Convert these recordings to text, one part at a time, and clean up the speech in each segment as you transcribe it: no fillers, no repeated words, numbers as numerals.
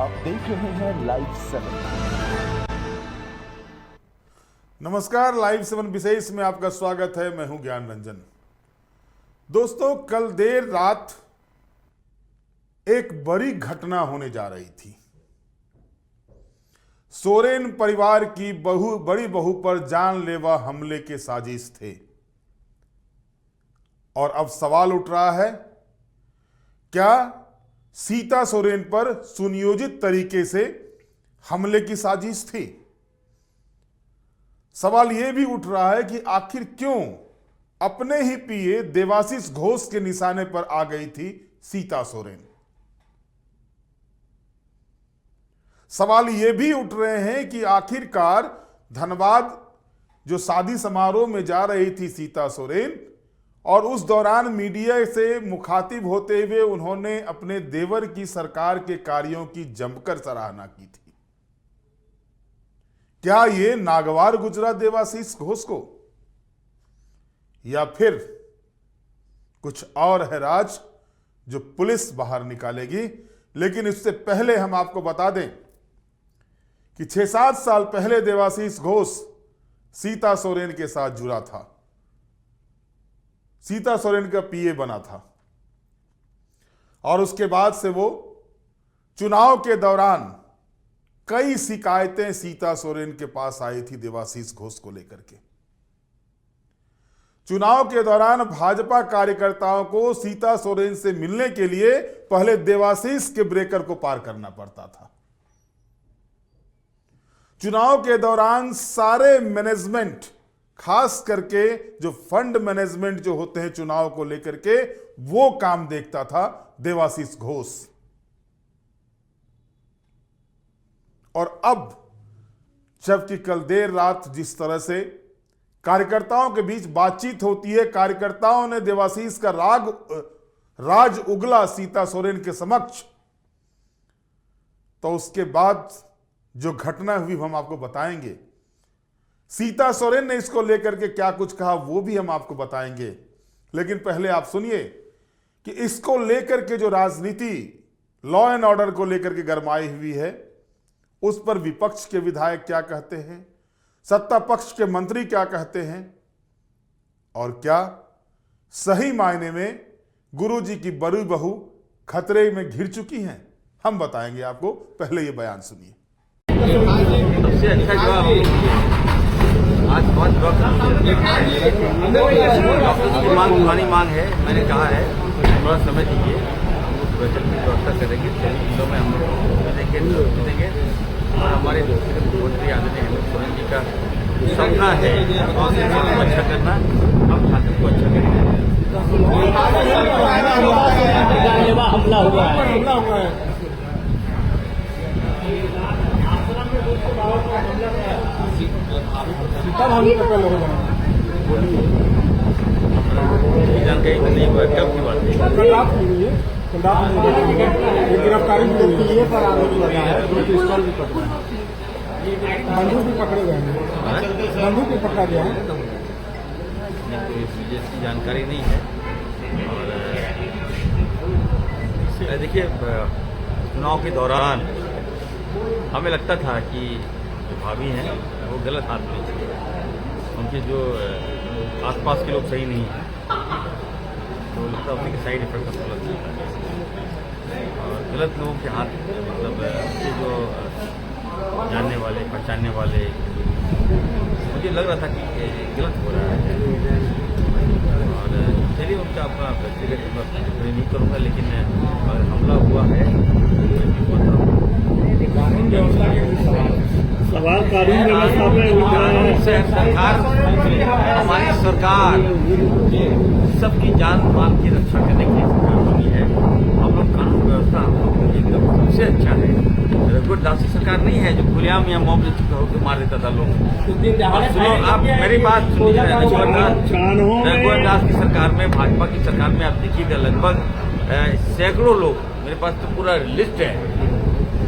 आप देख रहे हैं लाइव 7। नमस्कार, लाइव 7 विशेष में आपका स्वागत है। मैं हूं ज्ञान रंजन। दोस्तों, कल देर रात एक बड़ी घटना होने जा रही थी। सोरेन परिवार की बड़ी बहू पर जानलेवा हमले के साजिश थे और अब सवाल उठ रहा है, क्या सीता सोरेन पर सुनियोजित तरीके से हमले की साजिश थी? सवाल यह भी उठ रहा है कि आखिर क्यों अपने ही पीए देवाशीष घोष के निशाने पर आ गई थी सीता सोरेन। सवाल यह भी उठ रहे हैं कि आखिरकार धनबाद जो शादी समारोह में जा रही थी सीता सोरेन, और उस दौरान मीडिया से मुखातिब होते हुए उन्होंने अपने देवर की सरकार के कार्यों की जमकर सराहना की थी। क्या ये नागवार गुजरा देवाशीष घोष को, या फिर कुछ और है राज जो पुलिस बाहर निकालेगी? लेकिन इससे पहले हम आपको बता दें कि 6-7 साल पहले देवाशीष घोष सीता सोरेन के साथ जुड़ा था, सीता सोरेन का पीए बना था, और उसके बाद से वो चुनाव के दौरान कई शिकायतें सीता सोरेन के पास आई थी देवाशीष घोष को लेकर के। चुनाव के दौरान भाजपा कार्यकर्ताओं को सीता सोरेन से मिलने के लिए पहले देवाशीष के ब्रेकर को पार करना पड़ता था। चुनाव के दौरान सारे मैनेजमेंट, खास करके जो फंड मैनेजमेंट जो होते हैं चुनाव को लेकर के, वो काम देखता था देवाशीष घोष। और अब जबकि कल देर रात जिस तरह से कार्यकर्ताओं के बीच बातचीत होती है, कार्यकर्ताओं ने देवाशीष का राज उगला सीता सोरेन के समक्ष, तो उसके बाद जो घटना हुई हम आपको बताएंगे। सीता सोरेन ने इसको लेकर के क्या कुछ कहा वो भी हम आपको बताएंगे। लेकिन पहले आप सुनिए कि इसको लेकर के जो राजनीति लॉ एंड ऑर्डर को लेकर के गरमाई हुई है, उस पर विपक्ष के विधायक क्या कहते हैं, सत्ता पक्ष के मंत्री क्या कहते हैं, और क्या सही मायने में गुरुजी की बड़ी बहू खतरे में घिर चुकी हैं, हम बताएंगे आपको। पहले ये बयान सुनिए। सबसे अच्छा जवाब आज बहुत मांग पुरानी मांग है। मैंने कहा है थोड़ा समय दीजिए, बैठक की व्यवस्था करेंगे, दिनों में हम लोग मिलेंगे और हमारे मुख्यमंत्री आदरणीय हेमंत सोरेन जी का सपना है को अच्छा करना, हम झारखंड को अच्छा करेंगे। हमला हुआ है। जानकारी नहीं हुआ कब की बात है। गिरफ्तारी पर आरोप लगा है, 2 पिस्टल भी पकड़ा है, बंदूक भी पकड़े गए हैं, बंदूक भी पकड़ा गया है। मुझे इसकी जानकारी नहीं है। और देखिए, चुनाव के दौरान हमें लगता था कि जो भाभी हैं वो गलत हाथ में थे, उनके जो आसपास के लोग सही नहीं हैं, तो लगता है उनके साइड इफेक्ट हमको लगता है। और गलत लोगों के हाथ, मतलब उनके जो जानने वाले पहचानने वाले, मुझे लग रहा था कि गलत हो रहा है। और चलिए, उनका अपना व्यक्तिगत टिप्पणी नहीं करूँगा, लेकिन अगर हमला हुआ है सवाल कानून व्यवस्था में उठ रहा है। सरकार, हमारी सरकार सबकी जान माल की रक्षा करने के लिए सरकार बनी है। हम लोग कानून व्यवस्था हम लोग एकदम सबसे अच्छा है। रघुवरदास सरकार नहीं है जो खुलेआम या मॉब चुका होकर मार देता था लोग। सुनो, आप मेरी बात सुनिए। रघुवरदास की सरकार में, भाजपा की सरकार में आप देखिएगा लगभग सैकड़ों लोग, मेरे पास तो पूरा लिस्ट है,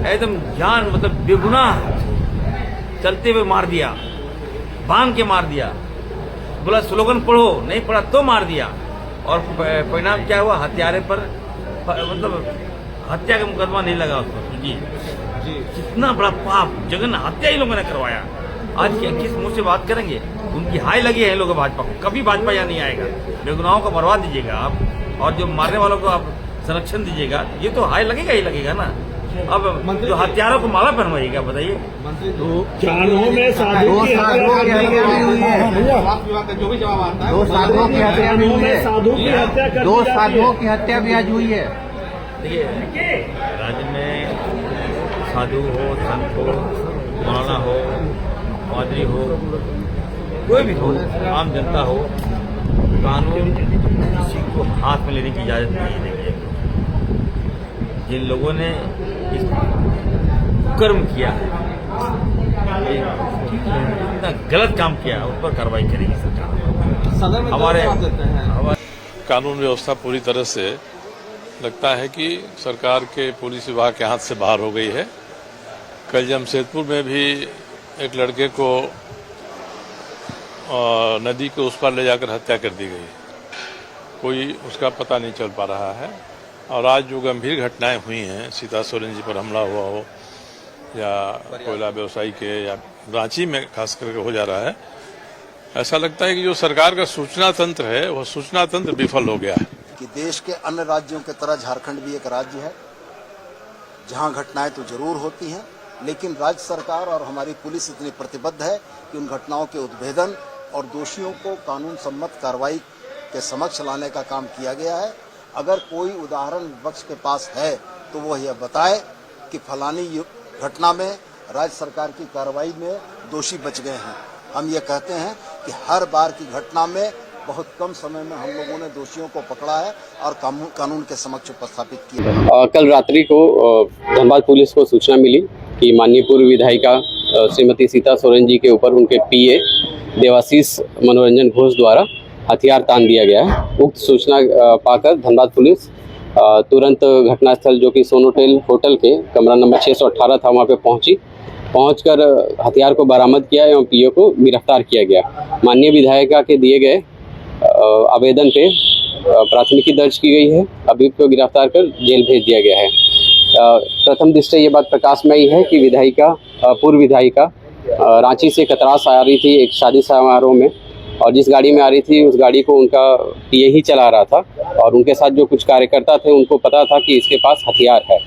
एकदम जान मतलब बेगुनाह चलते हुए मार दिया, बांध के मार दिया, बोला स्लोगन पढ़ो, नहीं पढ़ा तो मार दिया। और परिणाम क्या हुआ? हत्यारे पर मतलब हत्या का मुकदमा नहीं लगा उस पर जी। कितना बड़ा पाप जघन्य हत्या इन लोगों ने करवाया। आज किस मुंह से बात करेंगे? उनकी हाय लगी है इन लोगों भाजपा को, कभी भाजपा यहाँ नहीं आएगा। बेगुनाहों को मरवा दीजिएगा आप, और जो मारने वालों को आप संरक्षण दीजिएगा, ये तो हाय लगेगा ही लगेगा ना। अब जो हथियारों को माला पहनवाइएगा, बताइए। चारों में साधु की हत्या हुई है। जो भी जवाब आता है, दो साधुओं की हत्या भी हुई है। साधु की हत्या कर दो साधुओं की हत्या भी आज हुई है। देखिए, राज्य में साधु हो, संत हो, मौलाना हो, पादरी हो, कोई भी हो, आम जनता हो, कानून किसी को हाथ में लेने की इजाजत नहीं देंगे। जिन लोगों ने इस कर्म किया, इतना गलत काम किया, उस पर कार्रवाई करेगी सरकार। हमारे कानून व्यवस्था पूरी तरह से लगता है कि सरकार के पुलिस विभाग के हाथ से बाहर हो गई है। कल जमशेदपुर में भी एक लड़के को नदी के उस पार ले जाकर हत्या कर दी गई, कोई उसका पता नहीं चल पा रहा है। और आज जो गंभीर घटनाएं हुई हैं, सीता सोरेन जी पर हमला हुआ हो या कोयला व्यवसायी के, या रांची में खास करके हो जा रहा है, ऐसा लगता है कि जो सरकार का सूचना तंत्र है, वह सूचना तंत्र विफल हो गया है। कि देश के अन्य राज्यों की तरह झारखंड भी एक राज्य है जहां घटनाएं तो जरूर होती हैं, लेकिन राज्य सरकार और हमारी पुलिस इतनी प्रतिबद्ध है कि उन घटनाओं के उद्भेदन और दोषियों को कानून सम्मत कार्रवाई के समक्ष लाने का काम किया गया है। अगर कोई उदाहरण विपक्ष के पास है तो वो यह बताए कि फलानी घटना में राज्य सरकार की कार्रवाई में दोषी बच गए हैं। हम ये कहते हैं कि हर बार की घटना में बहुत कम समय में हम लोगों ने दोषियों को पकड़ा है और कानून के समक्ष उपस्थापित किया। कल रात्रि को धनबाद पुलिस को सूचना मिली कि माननीय पूर्व विधायिका श्रीमती सीता सोरेन जी के ऊपर उनके पीए देवाशीष मनोरंजन घोष द्वारा हथियार तान दिया गया है। उक्त सूचना पाकर धनबाद पुलिस तुरंत घटनास्थल, जो कि सोनोटेल होटल के कमरा नंबर 618 था, वहां पे पहुंचकर हथियार को बरामद किया एवं पीओ को गिरफ्तार किया गया। माननीय विधायिका के दिए गए आवेदन पे प्राथमिकी दर्ज की गई है। अभियुक्त को गिरफ्तार कर जेल भेज दिया गया है। प्रथम दृष्टया ये बात प्रकाश में आई है कि पूर्व विधायिका रांची से कतरास आ रही थी एक शादी समारोह में, और जिस गाड़ी में आ रही थी उस गाड़ी को उनका पीए ही चला रहा था, और उनके साथ जो कुछ कार्यकर्ता थे उनको पता था कि इसके पास हथियार है।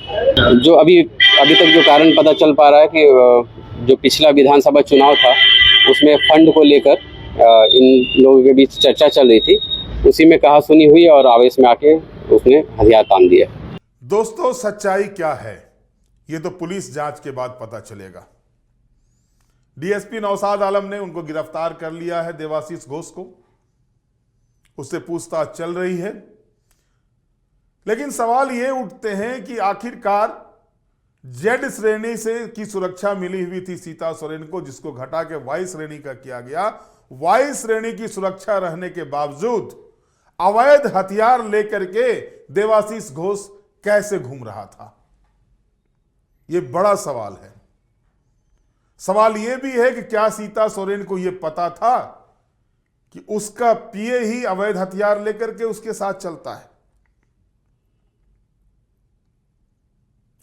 जो अभी तक जो कारण पता चल पा रहा है कि जो पिछला विधानसभा चुनाव था उसमें फंड को लेकर इन लोगों के बीच चर्चा चल रही थी, उसी में कहा सुनी हुई और आवेश में आके उसने हथियार तान दिया। दोस्तों, सच्चाई क्या है ये तो पुलिस जांच के बाद पता चलेगा। डीएसपी नौशाद आलम ने उनको गिरफ्तार कर लिया है, देवाशीष घोष को। उससे पूछताछ चल रही है। लेकिन सवाल ये उठते हैं कि आखिरकार जेड श्रेणी से की सुरक्षा मिली हुई थी सीता सोरेन को, जिसको घटा के वाई श्रेणी का किया गया। वाई श्रेणी की सुरक्षा रहने के बावजूद अवैध हथियार लेकर के देवाशीष घोष कैसे घूम रहा था, यह बड़ा सवाल है। सवाल यह भी है कि क्या सीता सोरेन को यह पता था कि उसका पीए ही अवैध हथियार लेकर के उसके साथ चलता है।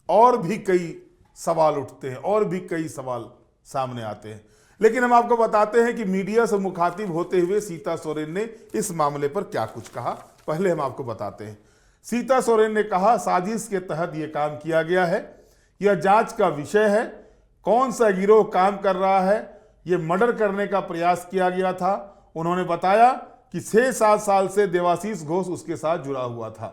और भी कई सवाल उठते हैं, और भी कई सवाल सामने आते हैं। लेकिन हम आपको बताते हैं कि मीडिया से मुखातिब होते हुए सीता सोरेन ने इस मामले पर क्या कुछ कहा, पहले हम आपको बताते हैं। सीता सोरेन ने कहा, साजिश के तहत यह काम किया गया है, यह जांच का विषय है। कौन सा गिरोह काम कर रहा है, यह मर्डर करने का प्रयास किया गया था। उन्होंने बताया कि 6-7 साल से देवाशीष घोष उसके साथ जुड़ा हुआ था।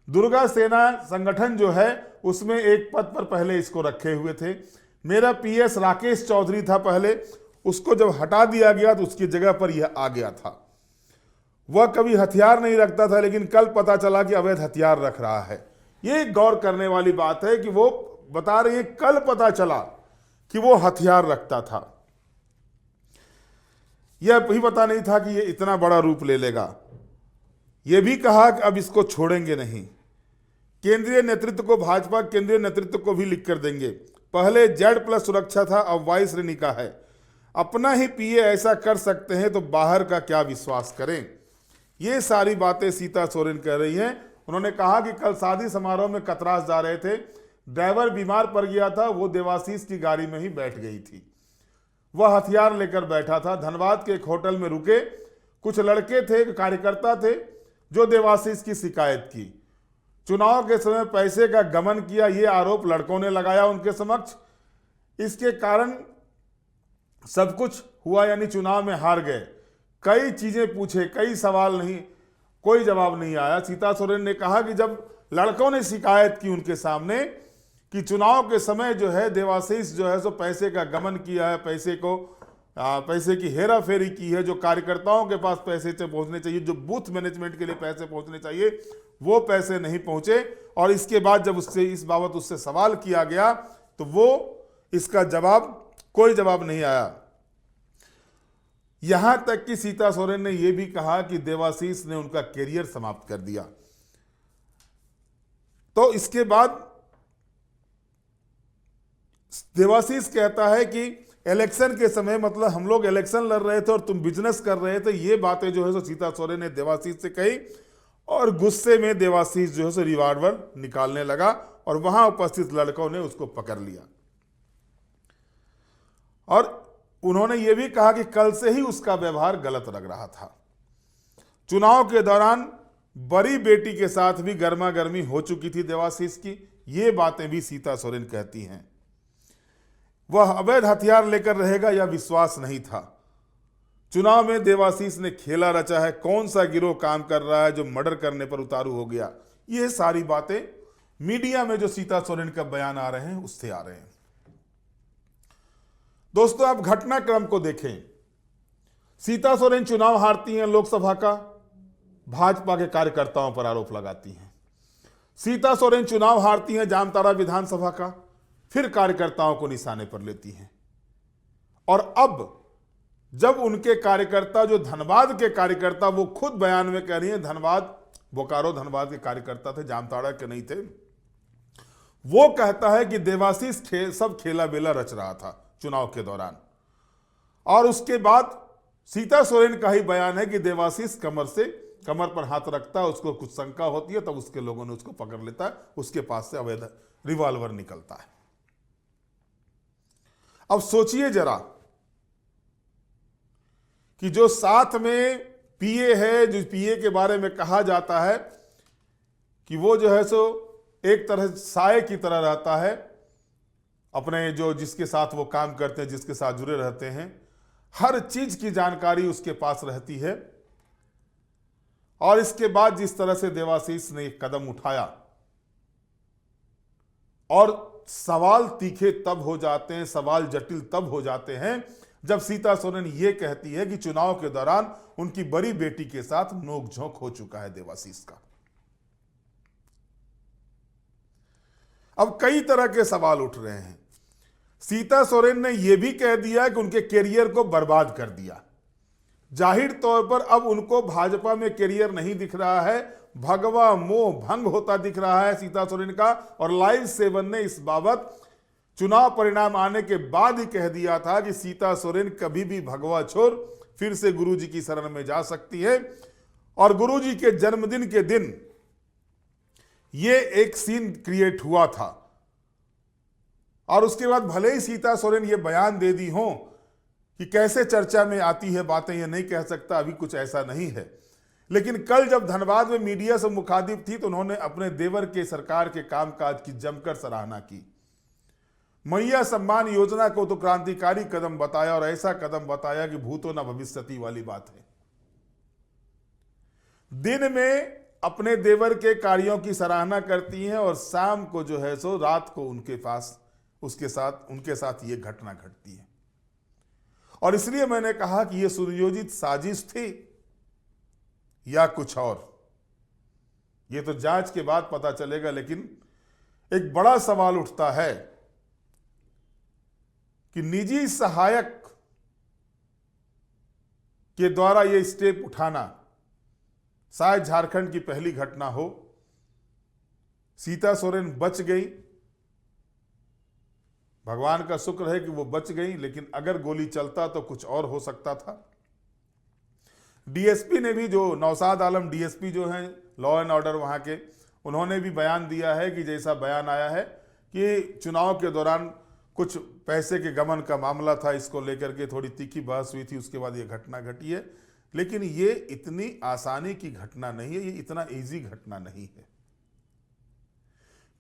दुर्गा सेना संगठन जो है उसमें एक पद पर पहले इसको रखे हुए थे। मेरा पीएस राकेश चौधरी था पहले, उसको जब हटा दिया गया तो उसकी जगह पर यह आ गया था। वह कभी हथियार नहीं रखता था, लेकिन कल पता चला कि अवैध हथियार रख रहा है। यह एक गौर करने वाली बात है कि वो बता रही है कल पता चला कि वो हथियार रखता था। यह भी पता नहीं था कि यह इतना बड़ा रूप ले लेगा। यह भी कहा कि अब इसको छोड़ेंगे नहीं। केंद्रीय नेतृत्व को, भाजपा केंद्रीय नेतृत्व को भी लिख कर देंगे। पहले Z+ सुरक्षा था, अब वाई श्रेणी का है। अपना ही पीए ऐसा कर सकते हैं तो बाहर का क्या विश्वास करें। ये सारी बातें सीता सोरेन कह रही हैं। उन्होंने कहा कि कल शादी समारोह में कतरास जा रहे थे, ड्राइवर बीमार पड़ गया था, वो देवाशीष की गाड़ी में ही बैठ गई थी। वह हथियार लेकर बैठा था। धनबाद के एक होटल में रुके कुछ लड़के थे, कार्यकर्ता थे, जो देवाशीष की शिकायत की। चुनाव के समय पैसे का गमन किया, ये आरोप लड़कों ने लगाया उनके समक्ष। इसके कारण सब कुछ हुआ, यानी चुनाव में हार गए। कई चीजें पूछे, कई सवाल नहीं, कोई जवाब नहीं आया। सीता सोरेन ने कहा कि जब लड़कों ने शिकायत की उनके सामने कि चुनाव के समय जो है देवाशीष जो है सो पैसे का गमन किया है, पैसे की हेरा फेरी की है, जो कार्यकर्ताओं के पास पैसे से पहुंचने चाहिए, जो बूथ मैनेजमेंट के लिए पैसे पहुंचने चाहिए, वो पैसे नहीं पहुंचे। और इसके बाद जब उससे इस बाबत उससे सवाल किया गया तो वो इसका कोई जवाब नहीं आया। यहां तक कि सीता सोरेन ने यह भी कहा कि देवाशीष ने उनका कैरियर समाप्त कर दिया। तो इसके बाद देवाशीष कहता है कि इलेक्शन के समय, मतलब हम लोग इलेक्शन लड़ रहे थे और तुम बिजनेस कर रहे थे, ये बातें जो है सो सीता सोरेन ने देवाशीष से कही। और गुस्से में देवाशीष जो है सो रिवॉल्वर निकालने लगा और वहां उपस्थित लड़कों ने उसको पकड़ लिया। और उन्होंने ये भी कहा कि कल से ही उसका व्यवहार गलत लग रहा था। चुनाव के दौरान बड़ी बेटी के साथ भी गर्मा गर्मी हो चुकी थी देवाशीष की, ये बातें भी सीता सोरेन कहती हैं। वह अवैध हथियार लेकर रहेगा यह विश्वास नहीं था। चुनाव में देवाशीष ने खेला रचा है, कौन सा गिरोह काम कर रहा है जो मर्डर करने पर उतारू हो गया। ये सारी बातें मीडिया में जो सीता सोरेन का बयान आ रहे हैं उससे आ रहे हैं। दोस्तों, आप घटनाक्रम को देखें। सीता सोरेन चुनाव हारती हैं लोकसभा का, भाजपा के कार्यकर्ताओं पर आरोप लगाती हैं। सीता सोरेन चुनाव हारती हैं जामताड़ा विधानसभा का, फिर कार्यकर्ताओं को निशाने पर लेती हैं। और अब जब उनके कार्यकर्ता, जो धनबाद के कार्यकर्ता, वो खुद बयान में कह रही हैं, धनबाद बोकारो धनबाद के कार्यकर्ता थे, जामताड़ा के नहीं थे, वो कहता है कि देवाशीष सब खेला बेला रच रहा था चुनाव के दौरान। और उसके बाद सीता सोरेन का ही बयान है कि देवाशीष कमर पर हाथ रखता है, उसको कुछ शंका होती है, तब उसके लोगों ने उसको पकड़ लेता है, उसके पास से अवैध रिवॉल्वर निकलता है। अब सोचिए जरा कि जो साथ में पीए है, जो पीए के बारे में कहा जाता है कि वो जो है सो एक तरह साये की तरह रहता है, अपने जो जिसके साथ वो काम करते हैं, जिसके साथ जुड़े रहते हैं, हर चीज की जानकारी उसके पास रहती है। और इसके बाद जिस तरह से देवाशीष ने एक कदम उठाया, और सवाल तीखे तब हो जाते हैं, सवाल जटिल तब हो जाते हैं जब सीता सोरेन ये कहती है कि चुनाव के दौरान उनकी बड़ी बेटी के साथ नोकझोंक हो चुका है देवाशीष का। अब कई तरह के सवाल उठ रहे हैं। सीता सोरेन ने यह भी कह दिया कि उनके कैरियर को बर्बाद कर दिया। जाहिर तौर पर अब उनको भाजपा में कैरियर नहीं दिख रहा है, भगवा मोह भंग होता दिख रहा है सीता सोरेन का। और लाइव 7 ने इस बाबत चुनाव परिणाम आने के बाद ही कह दिया था कि सीता सोरेन कभी भी भगवा छोड़ फिर से गुरुजी की शरण में जा सकती है। और गुरुजी के जन्मदिन के दिन ये एक सीन क्रिएट हुआ था। और उसके बाद भले ही सीता सोरेन ये बयान दे दी हो कि कैसे चर्चा में आती है बातें, ये नहीं कह सकता, अभी कुछ ऐसा नहीं है। लेकिन कल जब धनबाद में मीडिया से मुखातिब थी तो उन्होंने अपने देवर के सरकार के कामकाज की जमकर सराहना की। मैया सम्मान योजना को तो क्रांतिकारी कदम बताया, और ऐसा कदम बताया कि भूतो न भविष्यति वाली बात है। दिन में अपने देवर के कार्यों की सराहना करती हैं और शाम को जो है सो रात को उनके साथ ये घटना घटती है। और इसलिए मैंने कहा कि यह सुनियोजित साजिश थी या कुछ और, यह तो जांच के बाद पता चलेगा। लेकिन एक बड़ा सवाल उठता है कि निजी सहायक के द्वारा यह स्टेप उठाना शायद झारखंड की पहली घटना हो। सीता सोरेन बच गई, भगवान का शुक्र है कि वो बच गई, लेकिन अगर गोली चलता तो कुछ और हो सकता था। डीएसपी ने भी, जो नौशाद आलम डीएसपी जो हैं लॉ एंड ऑर्डर वहां के, उन्होंने भी बयान दिया है कि जैसा बयान आया है कि चुनाव के दौरान कुछ पैसे के गमन का मामला था, इसको लेकर के थोड़ी तीखी बहस हुई थी, उसके बाद ये घटना घटी है। लेकिन ये इतनी आसानी की घटना नहीं है, ये इतना इजी घटना नहीं है।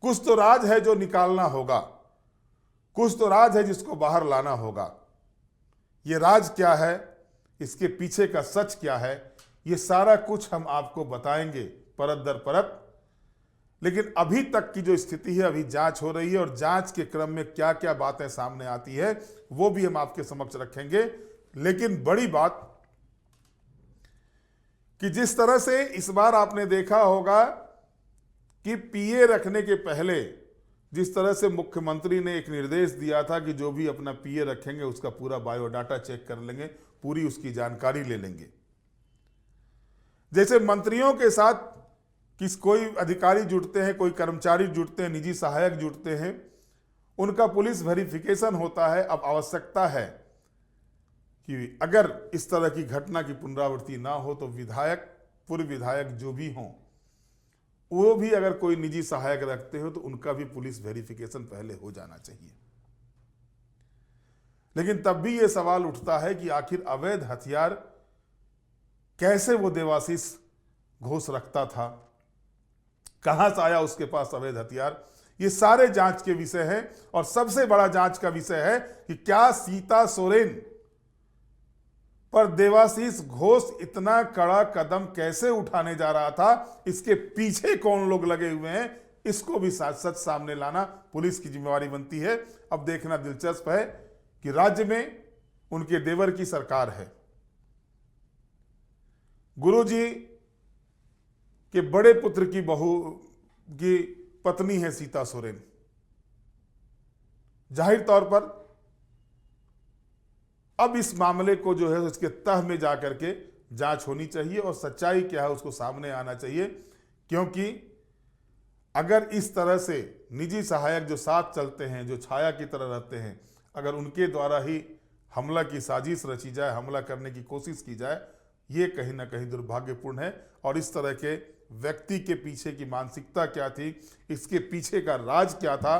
कुछ तो राज है जो निकालना होगा, कुछ तो राज है जिसको बाहर लाना होगा। ये राज क्या है, इसके पीछे का सच क्या है, ये सारा कुछ हम आपको बताएंगे परत दर परत। लेकिन अभी तक की जो स्थिति है, अभी जांच हो रही है और जांच के क्रम में क्या क्या बातें सामने आती है वो भी हम आपके समक्ष रखेंगे। लेकिन बड़ी बात कि जिस तरह से इस बार आपने देखा होगा कि पीए रखने के पहले जिस तरह से मुख्यमंत्री ने एक निर्देश दिया था कि जो भी अपना पीए रखेंगे उसका पूरा बायोडाटा चेक कर लेंगे, पूरी उसकी जानकारी ले लेंगे। जैसे मंत्रियों के साथ कोई अधिकारी जुड़ते हैं, कोई कर्मचारी जुड़ते हैं, निजी सहायक जुड़ते हैं, उनका पुलिस वेरिफिकेशन होता है। अब आवश्यकता है कि अगर इस तरह की घटना की पुनरावृत्ति ना हो तो विधायक, पूर्व विधायक जो भी हों, वो भी अगर कोई निजी सहायक रखते हो तो उनका भी पुलिस वेरिफिकेशन पहले हो जाना चाहिए। लेकिन तब भी यह सवाल उठता है कि आखिर अवैध हथियार कैसे वो देवाशीष घोष रखता था, कहां से आया उसके पास अवैध हथियार, ये सारे जांच के विषय हैं। और सबसे बड़ा जांच का विषय है कि क्या सीता सोरेन पर देवाशीष घोष इतना कड़ा कदम कैसे उठाने जा रहा था, इसके पीछे कौन लोग लगे हुए हैं, इसको भी सच सामने लाना पुलिस की जिम्मेवारी बनती है। अब देखना दिलचस्प है कि राज्य में उनके देवर की सरकार है, गुरुजी के बड़े पुत्र की बहू की पत्नी है सीता सोरेन। जाहिर तौर पर अब इस मामले को जो है उसके तह में जाकर के जांच होनी चाहिए और सच्चाई क्या है उसको सामने आना चाहिए। क्योंकि अगर इस तरह से निजी सहायक जो साथ चलते हैं, जो छाया की तरह रहते हैं, अगर उनके द्वारा ही हमला की साजिश रची जाए, हमला करने की कोशिश की जाए, ये कहीं ना कहीं दुर्भाग्यपूर्ण है। और इस तरह के व्यक्ति के पीछे की मानसिकता क्या थी, इसके पीछे का राज क्या था,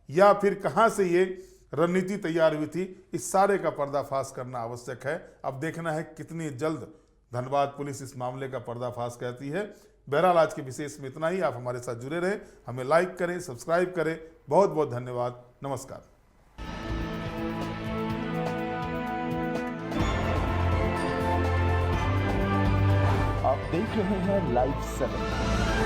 या फिर कहां से ये रणनीति तैयार हुई थी, इस सारे का पर्दाफाश करना आवश्यक है। अब देखना है कितनी जल्द धनबाद पुलिस इस मामले का पर्दाफाश करती है। बहरहाल आज के विशेष में इतना ही। आप हमारे साथ जुड़े रहें, हमें लाइक करें, सब्सक्राइब करें। बहुत बहुत धन्यवाद। नमस्कार। आप देख रहे हैं लाइव 7।